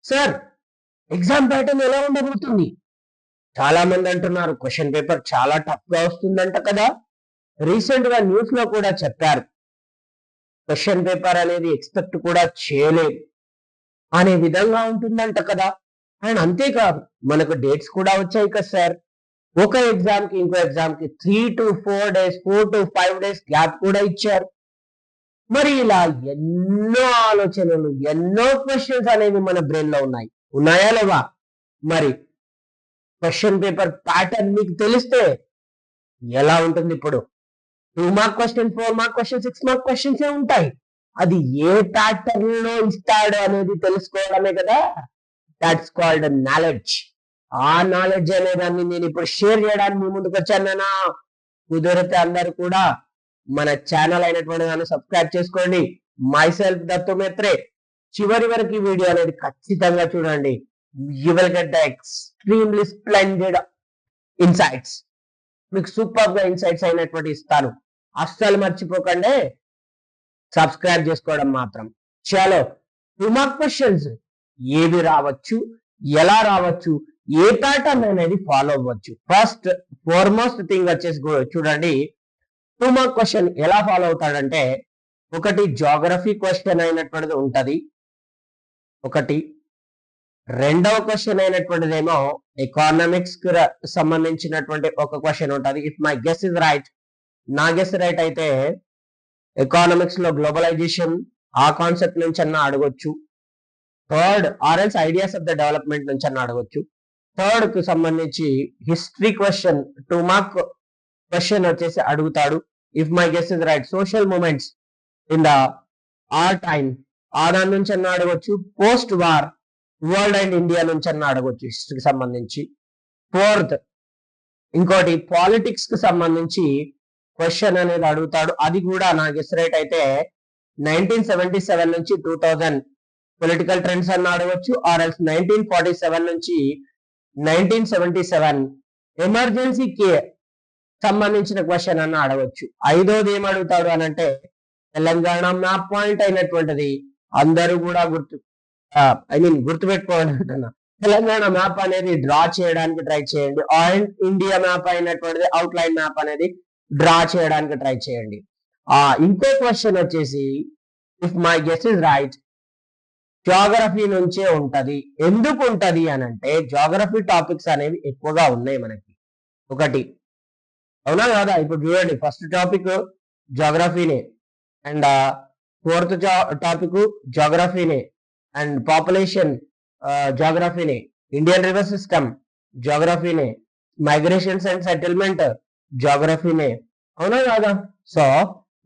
Sir exam pattern ఎలా ఉండబోతుంది? చాలా మంది అంటున్నారు క్వశ్చన్ పేపర్ చాలా టఫ్ గా వస్తుందంట కదా. రీసెంట్ గా న్యూస్ లో కూడా చెప్పారు క్వశ్చన్ పేపర్ అనేది ఎక్స్పెక్ట్ కూడా చేయలేదు అనే విధంగా ఉంటుందంట కదా. అండ్ అంతేకాదు మనకు డేట్స్ కూడా వచ్చాయి కదా సార్. ఒక ఎగ్జామ్ కి ఇంకో ఎగ్జామ్ కి 3 to 4 days 4 to 5 days gap కూడా ఇచ్చారు. మరి ఇలా ఎన్నో ఆలోచనలు ఎన్నో క్వశ్చన్స్ అనేవి మన బ్రెయిన్ లో ఉన్నాయా లేవా? మరి క్వశ్చన్ పేపర్ ప్యాటర్న్ మీకు తెలిస్తే ఎలా ఉంటుంది? ఇప్పుడు 2 mark question, 4 mark question, 6 mark questions ఉంటాయి. అది ఏ ప్యాటర్న్ లో ఇస్తాడు అనేది తెలుసుకోవడమే కదా. That's called knowledge. ఆ నాలెడ్జ్ అనే దాన్ని నేను ఇప్పుడు షేర్ చేయడానికి మీ ముందుకు వచ్చాను. కుదిరితే అందరు కూడా మన ఛానల్ అయినటువంటి దాన్ని సబ్స్క్రైబ్ చేసుకోండి. My self Dattu మేత్రే. చివరి వరకు ఈ వీడియో అనేది ఖచ్చితంగా చూడండి. You will get the extremely splendid insights. మీకు సూపర్ గా ఇన్సైట్స్ అయినటువంటి ఇస్తాను. అస్సలు మర్చిపోకండి సబ్స్క్రైబ్ చేసుకోవడం మాత్రం. చలో 2 మార్క్ క్వశ్చన్స్ ఏవి రావచ్చు, ఎలా రావచ్చు, ఏ ప్యాటర్న్ అనేది ఫాలో అవ్వచ్చు. ఫస్ట్ ఫార్మోస్ట్ థింగ్ వచ్చేసి చూడండి, 2 మార్క్ క్వశ్చన్ ఎలా ఫాలో అవుతాడంటే, ఒకటి జాగ్రఫీ క్వశ్చన్ అయినటువంటిది ఉంటది, ఒకటి రెండవ క్వశ్చన్ అయినటువంటిదేమో ఎకానమిక్స్ కి సంబంధించినటువంటి ఒక క్వశ్చన్ ఉంటది. If my guess is right, నా గెస్ రైట్ అయితే ఎకానమిక్స్ లో గ్లోబలైజేషన్ ఆ కాన్సెప్ట్ నుంచి అన్న అడగొచ్చు. థర్డ్ ఆర్ఎల్స్ ఐడియాస్ ఆఫ్ ద డెవలప్మెంట్ నుంచి అన్న అడగొచ్చు. థర్డ్ కు సంబంధించి హిస్టరీ క్వశ్చన్ 2 మార్క్ క్వశ్చన్ వచ్చేసి అడుగుతాడు. If my guess is right social movements in the are time ఆ దాని నుంచి అన్న అడగొచ్చు. Post war world and India నుంచి అన్న అడగొచ్చు హిస్టరీకి సంబంధించి. ఫోర్త్ ఇంకోటి పాలిటిక్స్ కి సంబంధించి క్వశ్చన్ అనేది అడుగుతాడు. అది కూడా నా గెస్ రైట్ అయితే 1977 నుంచి 2000 పొలిటికల్ ట్రెండ్స్ అన్న అడగొచ్చు. ఆర్ ఎల్స్ 1947 నుంచి 1977 ఎమర్జెన్సీ కేర్ సంబంధించిన క్వశ్చన్ అన్న అడగొచ్చు. ఐదోది ఏం అడుగుతాడు అని అంటే తెలంగాణ మ్యాప్ పాయింట్ అయినటువంటిది అందరూ కూడా గుర్తుపెట్టుకోవాలి అంటున్నా. తెలంగాణ మ్యాప్ అనేది డ్రా చేయడానికి ట్రై చేయండి. అండ్ ఇండియా మ్యాప్ అయినటువంటిది అవుట్ లైన్ మ్యాప్ అనేది డ్రా చేయడానికి ట్రై చేయండి. ఇంకో క్వశ్చన్ వచ్చేసి if my guess is right geography నుంచే ఉంటది. ఎందుకు ఉంటది అని అంటే జాగ్రఫీ టాపిక్స్ అనేవి ఎక్కువగా ఉన్నాయి మనకి. ఒకటి అవునా కాదా? ఇప్పుడు చూడండి, ఫస్ట్ టాపిక్ జాగ్రఫీనే, అండ్ ఫోర్త్ టాపిక్ జాగ్రఫీనే, అండ్ పాపులేషన్ జాగ్రఫీనే, ఇండియన్ రివర్ సిస్టమ్ జాగ్రఫీనే, మైగ్రేషన్స్ అండ్ సెటిల్మెంట్ జాగ్రఫీనే, అవునా కాదా? సో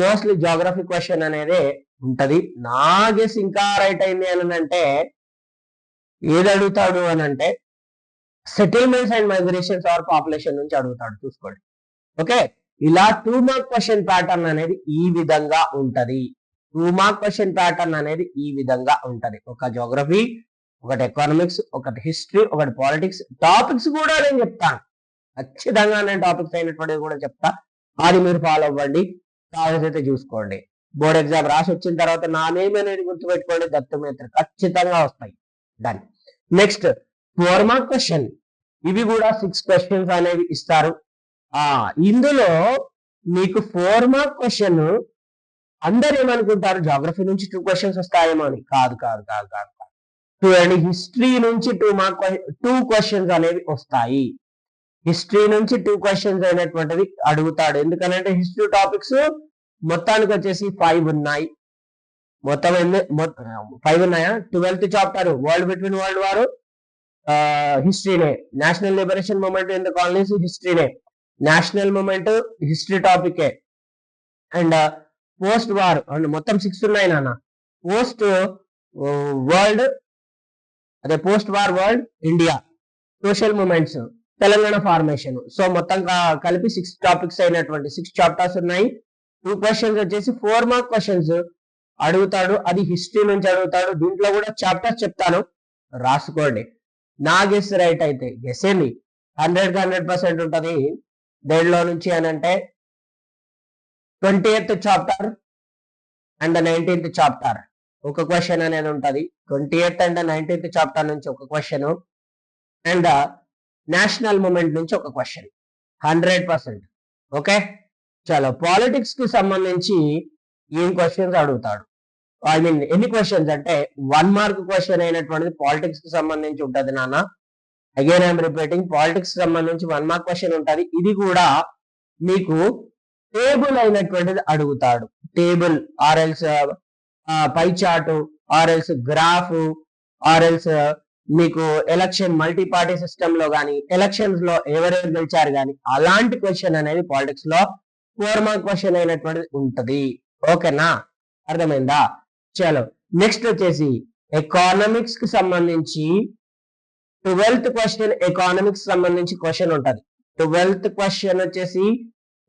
మోస్ట్లీ జాగ్రఫీ క్వశ్చన్ అనేది ఉంటది. నా గెస్ ఇంకా రైట్ అయింది అని అంటే ఏది అడుగుతాడు అని అంటే settlements and migrations or population నుంచి అడుగుతాడు. చూసుకోండి. ఓకే, ఇలా 2 మార్క్ క్వశ్చన్ ప్యాటర్న్ అనేది ఈ విధంగా ఉంటది. 2 మార్క్ క్వశ్చన్ ప్యాటర్న్ అనేది ఈ విధంగా ఉంటది. ఒక జాగ్రఫీ, ఒకటి ఎకనామిక్స్, ఒకటి హిస్టరీ, ఒకటి పాలిటిక్స్. టాపిక్స్ కూడా నేను చెప్తాను, ఖచ్చితంగా నేను టాపిక్స్ అయినటువంటిది కూడా చెప్తా. అది మీరు ఫాలో అవ్వండి, కావాల్సైతే చూసుకోండి. బోర్డ్ ఎగ్జామ్ రాసి వచ్చిన తర్వాత నా నేమ్ అనేది గుర్తుపెట్టుకోండి, దత్తు మేత్ర. ఖచ్చితంగా వస్తాయి. డన్. Next 4 mark question. ఇవి కూడా 6 క్వశ్చన్స్ అనేవి ఇస్తారు. ఇందులో మీకు 4 మార్క్ క్వశ్చన్ అందరు ఏమనుకుంటారు జాగ్రఫీ నుంచి 2 క్వశ్చన్స్ వస్తాయేమో అని. కాదు కాదు కాదు కాదు కాదు. చూడండి, హిస్టరీ నుంచి 2 క్వశ్చన్స్ అనేవి వస్తాయి. హిస్టరీ నుంచి 2 క్వశ్చన్స్ అయినటువంటిది అడుగుతాడు. ఎందుకనంటే హిస్టరీ టాపిక్స్ మొత్తానికి వచ్చేసి 5 ఉన్నాయి. మొత్తం 5 ఉన్నాయా? 12th chapter world between world war హిస్టరీనే, national liberation movement in the colonies హిస్టరీనే, నేషనల్ మూమెంట్ హిస్టరీ టాపికే, అండ్ పోస్ట్ వార్ అండ్ మొత్తం 6 ఉన్నాయి నాన్న. పోస్ట్ వరల్డ్ అదే post war world India, social movements, Telangana formation. So మొత్తం కలిపి 6 టాపిక్స్ అయినటువంటి 6 చాప్టర్స్ ఉన్నాయి. 2 క్వశ్చన్స్ వచ్చేసి 4 మార్క్ క్వశ్చన్స్ అడుగుతాడు. అది హిస్టరీ నుంచి అడుగుతాడు. దీంట్లో కూడా చాప్టర్స్ చెప్తాను, రాసుకోండి. నా గెస్ రైట్ అయితే గెస్ ఏంది 100% ఉంటది. దేనిలో నుంచి అని అంటే 20th chapter and 19th chapter ఒక క్వశ్చన్ అనేది ఉంటది. 28th అండ్ 19th చాప్టర్ నుంచి ఒక క్వశ్చన్ అండ్ నేషనల్ మూమెంట్ నుంచి ఒక క్వశ్చన్ 100%. ఓకే, చలో పాలిటిక్స్ కి సంబంధించి ఏం క్వశ్చన్స్ అడుగుతాడు, ఐ మీన్ ఎన్ని క్వశ్చన్స్ అంటే 1 మార్క్ క్వశ్చన్ అయినటువంటిది పాలిటిక్స్ కి సంబంధించి ఉంటది నాన్న. అగైన్ ఐఎమ్ రిపీటింగ్, పాలిటిక్స్ సంబంధించి 1 మార్క్ క్వశ్చన్ ఉంటది. ఇది కూడా మీకు టేబుల్ అయినటువంటిది అడుగుతాడు. టేబుల్ ఆర్ఎల్స్ పై చార్ట్ ఆర్ఎల్స్ గ్రాఫ్ ఆర్ఎల్స్ మీకు ఎలక్షన్ మల్టీ పార్టీ సిస్టమ్ లో గానీ ఎలక్షన్స్ లో ఎవరెవరు గెలిచారు గానీ అలాంటి క్వశ్చన్ అనేది పాలిటిక్స్ లో 4 మార్క్ క్వశ్చన్ అయినటువంటిది ఉంటది. ఓకేనా, అర్థమైందా? చలో నెక్స్ట్ వచ్చేసి ఎకానమిక్స్ కి సంబంధించి 12th క్వశ్చన్ ఎకానమిక్స్ సంబంధించి క్వశ్చన్ ఉంటది. 12th క్వశ్చన్ వచ్చేసి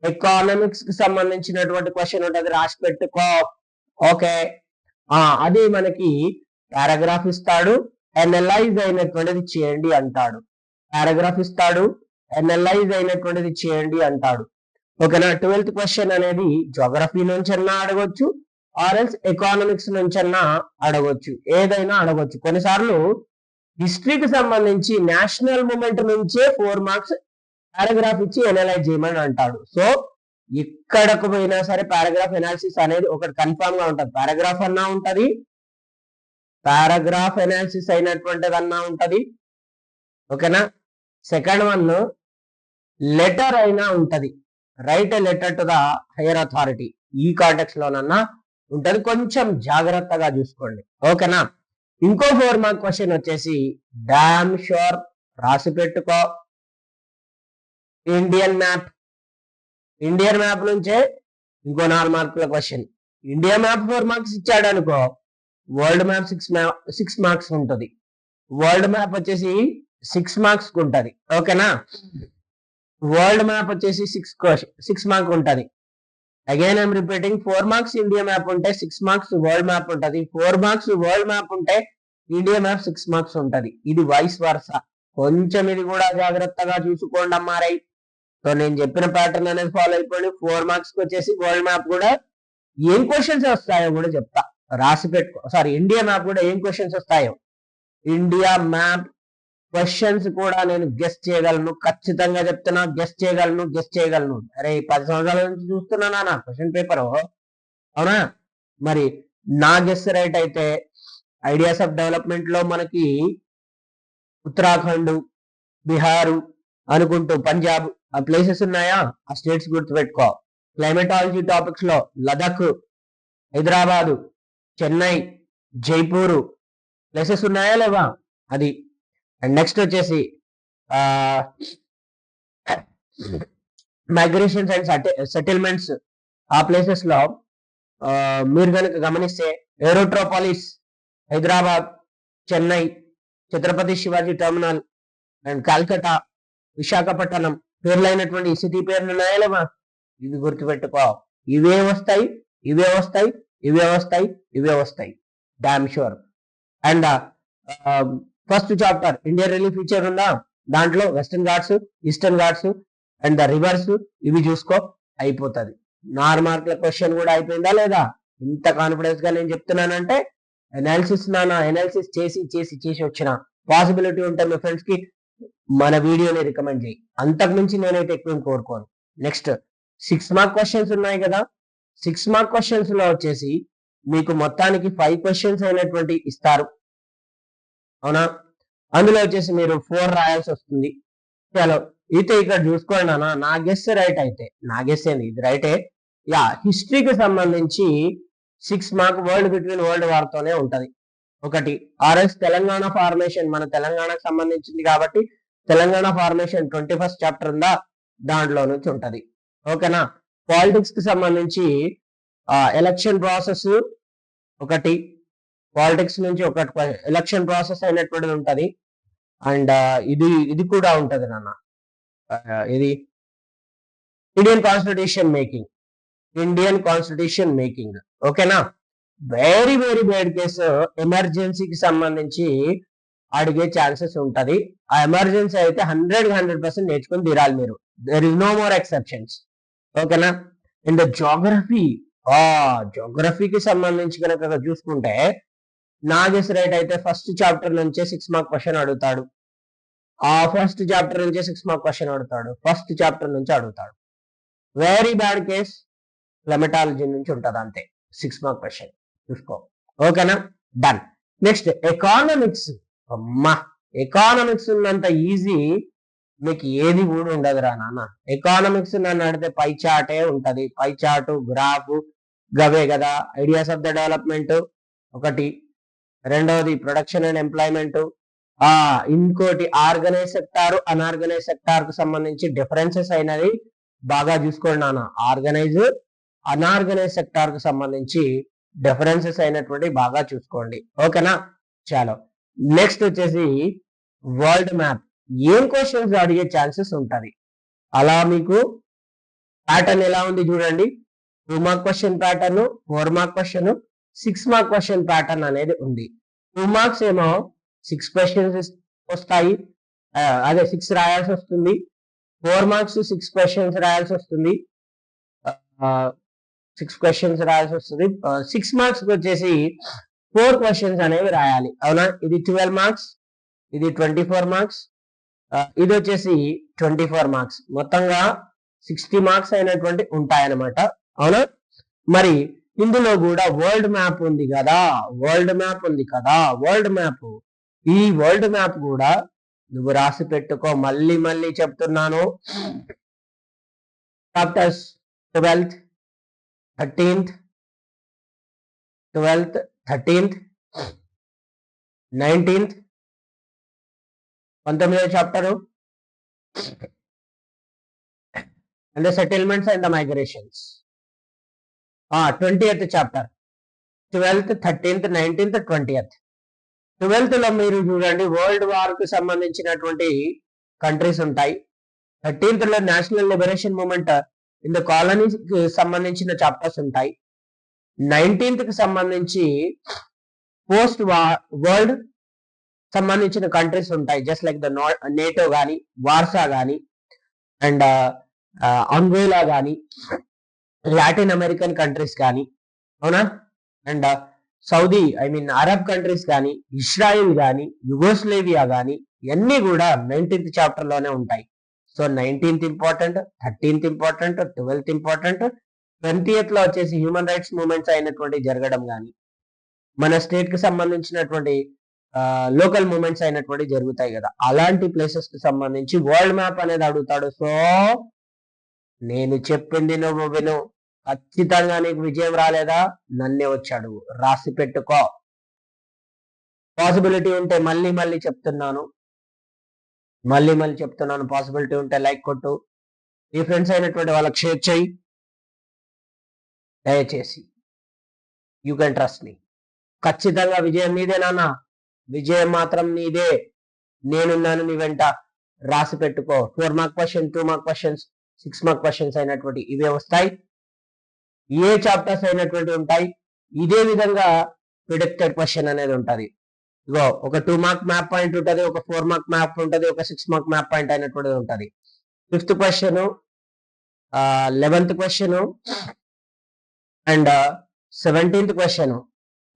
ఎకానమిక్స్ కి సంబంధించినటువంటి క్వశ్చన్ ఉంటది, రాసి పెట్టుకో. ఓకే, అది మనకి పారాగ్రాఫ్ ఇస్తాడు, అనలైజ్ అయినటువంటిది చేయండి అంటాడు. పారాగ్రాఫ్ ఇస్తాడు, అనలైజ్ అయినటువంటిది చేయండి అంటాడు. ఓకేనా, 12th క్వశ్చన్ అనేది జోగ్రఫీ నుంచి అన్నా అడగొచ్చు ఆర్ఎల్స్ ఎకానమిక్స్ నుంచి అన్నా అడగొచ్చు, ఏదైనా అడగొచ్చు. కొన్నిసార్లు హిస్టరీకి సంబంధించి నేషనల్ మూమెంట్ నుంచే 4 మార్క్స్ పారాగ్రాఫ్ ఇచ్చి అనలైజ్ చేయమని అంటాడు. సో ఎక్కడకు పోయినా సరే పారాగ్రాఫ్ ఎనాలిసిస్ అనేది ఒకటి కన్ఫామ్ గా ఉంటది. పారాగ్రాఫ్ అన్నా ఉంటది, పారాగ్రాఫ్ ఎనాలిసిస్ అయినటువంటిది అన్నా ఉంటది. ఓకేనా, సెకండ్ వన్ లెటర్ అయినా ఉంటది, right a letter to the higher authority, ఈ కాంటెక్స్ లోనన్నా ఉంటది. కొంచెం జాగ్రత్తగా చూసుకోండి. ఓకేనా, ఇంకో 4 మార్క్ క్వశ్చన్ వచ్చేసి డామ్ షూర్ రాసి పెట్టుకో. ఇండియన్ మ్యాప్, ఇండియన్ మ్యాప్ నుంచే ఇంకో 4 మార్కుల క్వశ్చన్. ఇండియా మ్యాప్ 4 మార్క్స్ ఇచ్చాడు అనుకో, వరల్డ్ మ్యాప్ 6 మార్క్స్ ఉంటుంది. వరల్డ్ మ్యాప్ వచ్చేసి 6 మార్క్స్ ఉంటది. ఓకేనా, వరల్డ్ మ్యాప్ వచ్చేసి 6 మార్క్ ఉంటది. Again I'm repeating, 4 marks India map ఉంటే 6 మార్క్స్ వరల్డ్ మ్యాప్ ఉంటది. 4 మార్క్స్ వరల్డ్ మ్యాప్ ఉంటే ఇండియా మ్యాప్ 6 మార్క్స్ ఉంటది. ఇది వైస్ వర్సా. కొంచెం ఇది కూడా జాగ్రత్తగా చూసుకోండి అమ్మారై. సో నేను చెప్పిన ప్యాటర్న్ అనేది ఫాలో అయిపోండి. 4 మార్క్స్ కి వచ్చేసి వరల్డ్ మ్యాప్ కూడా ఏం క్వశ్చన్స్ వస్తాయో కూడా చెప్తా, రాసి పెట్టుకో. సారీ, ఇండియా మ్యాప్ కూడా ఏం క్వశ్చన్స్ వస్తాయో, ఇండియా మ్యాప్ క్వశ్చన్స్ కూడా నేను గెస్ట్ చేయగలను, ఖచ్చితంగా చెప్తున్నా, గెస్ట్ చేయగలను. అరే 10 సంవత్సరాల నుంచి చూస్తున్నానా నా క్వశ్చన్ పేపర్, అవునా? మరి నా గెస్ట్ రైట్ అయితే ఐడియాస్ ఆఫ్ డెవలప్మెంట్ లో మనకి ఉత్తరాఖండ్, బీహారు అనుకుంటూ పంజాబ్ ఆ ప్లేసెస్ ఉన్నాయా, ఆ స్టేట్స్ గుర్తుపెట్టుకో. క్లైమేటాలజీ టాపిక్స్ లో లదాఖ్, హైదరాబాదు, చెన్నై, జైపూర్ ప్లేసెస్ ఉన్నాయా లేవా, అది. అండ్ నెక్స్ట్ వచ్చేసి మైగ్రేషన్స్ అండ్ సెటిల్మెంట్స్, ఆ ప్లేసెస్ లో మీరు కనుక గమనిస్తే aerotropolis, Hyderabad, Chennai, Chhatrapati Shivaji terminal and Calcutta, Visakhapatnam పేర్లైనటువంటి సిటీ పేర్లు ఉన్నాయా లేవా, ఇవి గుర్తుపెట్టుకో. ఇవే వస్తాయి damn sure. And first chapter Indian relief feature ఉందా, దాంట్లో western Ghats, eastern Ghats and the rivers ఇవి చూసుకో, అయిపోతుంది. 4 మార్కుల క్వశ్చన్ కూడా అయిపోయిందా లేదా? ఇంత కాన్ఫిడెన్స్ గా నేను చెప్తున్నానంటే అనాలిసిస్ చేసి వచ్చిన. పాసిబిలిటీ ఉంటే మీ ఫ్రెండ్స్ కి మన వీడియోని రికమెండ్ చేయి, అంతకు మించి నేనైతే ఎక్కువ కోరుకోను. నెక్స్ట్ 6 మార్క్ క్వశ్చన్స్ ఉన్నాయి కదా, 6 మార్క్ క్వశ్చన్స్ లో వచ్చేసి మీకు మొత్తానికి 5 క్వశ్చన్స్ అయినటువంటి ఇస్తారు, అవునా? అందులో వచ్చేసి మీరు 4 రాయాల్సి వస్తుంది. చలో అయితే ఇక్కడ చూసుకోండి అన్న, నా గెస్ రైట్ అయితే, నా గెస్ ఏంది ఇది రైటే. యా, హిస్టరీకి సంబంధించి 6 mark world between world war తోనే ఉంటది ఒకటి. ఆర్ఎస్ తెలంగాణ ఫార్మేషన్, మన తెలంగాణకు సంబంధించింది కాబట్టి తెలంగాణ ఫార్మేషన్ 21st చాప్టర్ ఉందా, దాంట్లో నుంచి ఉంటది. ఓకేనా, పాలిటిక్స్ కి సంబంధించి ఎలక్షన్ ప్రాసెస్ ఒకటి, పాలిటిక్స్ నుంచి ఒకటి ఎలక్షన్ ప్రాసెస్ అయినటువంటిది ఉంటది. అండ్ ఇది కూడా ఉంటది నాన్న, ఇది ఇండియన్ కాన్స్టిట్యూషన్ మేకింగ్. ఓకేనా, వెరీ బ్యాడ్ కేసు ఎమర్జెన్సీకి సంబంధించి అడిగే ఛాన్సెస్ ఉంటది. ఆ ఎమర్జెన్సీ అయితే 100% నేర్చుకుని తీరాలి మీరు. There is no more exceptions. ఓకేనా, ఇన్ ద జాగ్రఫీ జోగ్రఫీకి సంబంధించి కనుక చూసుకుంటే నాగేశ్ రైట్ అయితే ఫస్ట్ చాప్టర్ నుంచే 6 మార్క్ క్వశ్చన్ అడుగుతాడు. ఫస్ట్ చాప్టర్ నుంచే 6 మార్క్ క్వశ్చన్ అడుగుతాడు. ఫస్ట్ చాప్టర్ నుంచి అడుగుతాడు. వెరీ బ్యాడ్ కేస్ క్లెమటాలజీ నుంచి ఉంటుంది, అంతే 6 మార్క్ క్వశ్చన్ చూసుకో. ఓకేనా, డన్. Next economics. అమ్మా, ఎకానమిక్స్ ఉన్నంత ఈజీ మీకు ఏది కూడా ఉండదురా నాన్న. ఎకానమిక్స్ నన్ను అడితే పై చార్టే ఉంటది. పై చార్ట్, గ్రాఫ్ గవే కదా. ఐడియాస్ ఆఫ్ ద డెవలప్మెంట్ ఒకటి, రెండవది ప్రొడక్షన్ అండ్ ఎంప్లాయ్మెంట్, ఇంకోటి ఆర్గనైజ్ సెక్టార్, అన్ఆర్గనైజ్ సెక్టార్ కు సంబంధించి డిఫరెన్సెస్ అయినది బాగా చూసుకోండి నాన్న. ఆర్గనైజ్, అన్ఆర్గనైజ్ సెక్టార్ కు సంబంధించి డిఫరెన్సెస్ అయినటువంటి బాగా చూసుకోండి. ఓకేనా, చాలు. నెక్స్ట్ వచ్చేసి వరల్డ్ మ్యాప్. ఏం క్వశ్చన్స్ అడిగే ఛాన్సెస్ ఉంటది. అలా మీకు ప్యాటర్న్ ఎలా ఉంది చూడండి. 2 mark question pattern, 4 mark question, 6 mark question pattern అనేది ఉంది. 2 మార్క్స్ ఏమో 6 క్వశ్చన్స్ వస్తాయి, అదే 6 రాయాల్సి వస్తుంది. 4 మార్క్స్ 6 క్వశ్చన్స్ రాయాల్సి వస్తుంది. 6 క్వశ్చన్స్ రాయాల్సి వస్తుంది. 6 మార్క్స్ వచ్చేసి 4 క్వశ్చన్స్ అనేవి రాయాలి. అవునా, ఇది 12 మార్క్స్, ఇది 24 మార్క్స్, ఇది వచ్చేసి 24 మార్క్స్. మొత్తంగా 60 మార్క్స్ అయినటువంటి ఉంటాయన్నమాట. అవునా, మరి ఇందులో కూడా వరల్డ్ మ్యాప్ ఉంది కదా, వరల్డ్ మ్యాప్ ఉంది కదా. వరల్డ్ మ్యాప్, ఈ వరల్డ్ మ్యాప్ కూడా నువ్వు రాసి పెట్టుకో. మళ్ళీ మళ్ళీ చెప్తున్నాను. Chapters 12th, 13th, 12th, 13th, 19th, 19వ chapter and the settlements and the migrations. 20th chapter, 12th, 13th, 19th, 20th. 12th లో మీరు చూడండి వరల్డ్ వార్ కు సంబంధించినటువంటి కంట్రీస్ ఉంటాయి. 13th లో national liberation movement in the colonies కి సంబంధించిన చాప్టర్స్ ఉంటాయి. 19th కి సంబంధించి పోస్ట్ వరల్డ్ సంబంధించిన కంట్రీస్ ఉంటాయి. జస్ట్ లైక్ ద నేటో గాని, వార్సా గాని, అండ్ అంగోలా గాని, లాటిన్ అమెరికన్ కంట్రీస్ కానీ, అవునా, అండ్ సౌదీ అరబ్ కంట్రీస్ కానీ, ఇస్రాయిల్ కానీ, యుగోస్లేవియా కానీ, ఇవన్నీ కూడా 19th చాప్టర్ లోనే ఉంటాయి. So 19th important, 13th important, 12th important, 20th లో వచ్చేసి హ్యూమన్ రైట్స్ మూవ్మెంట్స్ అయినటువంటి జరగడం కానీ, మన స్టేట్ కి సంబంధించినటువంటి లోకల్ మూమెంట్స్ అయినటువంటి జరుగుతాయి కదా, అలాంటి ప్లేసెస్ కి సంబంధించి వరల్డ్ మ్యాప్ అనేది అడుగుతాడు. సో నేను చెప్పింది నువ్వు విను. ఖచ్చితంగా నీకు విజయం రాలేదా, నన్నే వచ్చాడు, రాసి పెట్టుకో. పాసిబిలిటీ ఉంటే మళ్ళీ మళ్ళీ చెప్తున్నాను, పాసిబిలిటీ ఉంటే లైక్ కొట్టు, ఈ ఫ్రెండ్స్ అయినటువంటి వాళ్ళకి షేర్ చేయి దయచేసి. You can trust me. ఖచ్చితంగా విజయం నీదే నాన్న, విజయం మాత్రం నీదే. నేనున్నాను నీ వెంట. రాసి పెట్టుకో. 4 mark question, 2 mark questions, 6 mark questions అయినటువంటి ఇవే వస్తాయి. ఏ చాప్టర్స్ అయినటువంటి ఉంటాయి. ఇదే విధంగా ప్రిడిక్టెడ్ క్వశ్చన్ అనేది ఉంటుంది. ఇగో ఒక 2 మార్క్ మ్యాప్ పాయింట్ ఉంటుంది, ఒక 4 మార్క్ మ్యాప్ ఉంటుంది, ఒక 6 మార్క్ మ్యాప్ పాయింట్ అయినటువంటిది ఉంటుంది. 5th question, 11th question and 17th question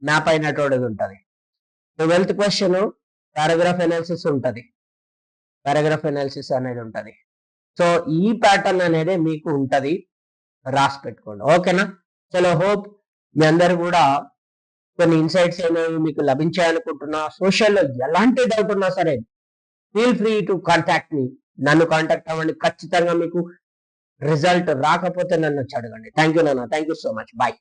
map అయినటువంటిది ఉంటుంది. 12th క్వశ్చన్ పారాగ్రాఫ్ ఎనాలిసిస్ ఉంటుంది, పారాగ్రాఫ్ ఎనాలిసిస్ అనేది ఉంటుంది. సో ఈ ప్యాటర్న్ అనేది మీకు ఉంటది, రాసి పెట్టుకోండి. ఓకేనా, చలో. హోప్ మీ అందరు కూడా కొన్ని ఇన్సైట్స్ అనేవి మీకు లభించాయనుకుంటున్నా. సోషల్లో ఎలాంటి డౌట్ ఉన్నా సరే feel free to contact me. నన్ను కాంటాక్ట్ అవ్వండి. ఖచ్చితంగా మీకు రిజల్ట్ రాకపోతే నన్ను వచ్చి అడగండి. థ్యాంక్ యూ నాన్న, thank you so much, bye.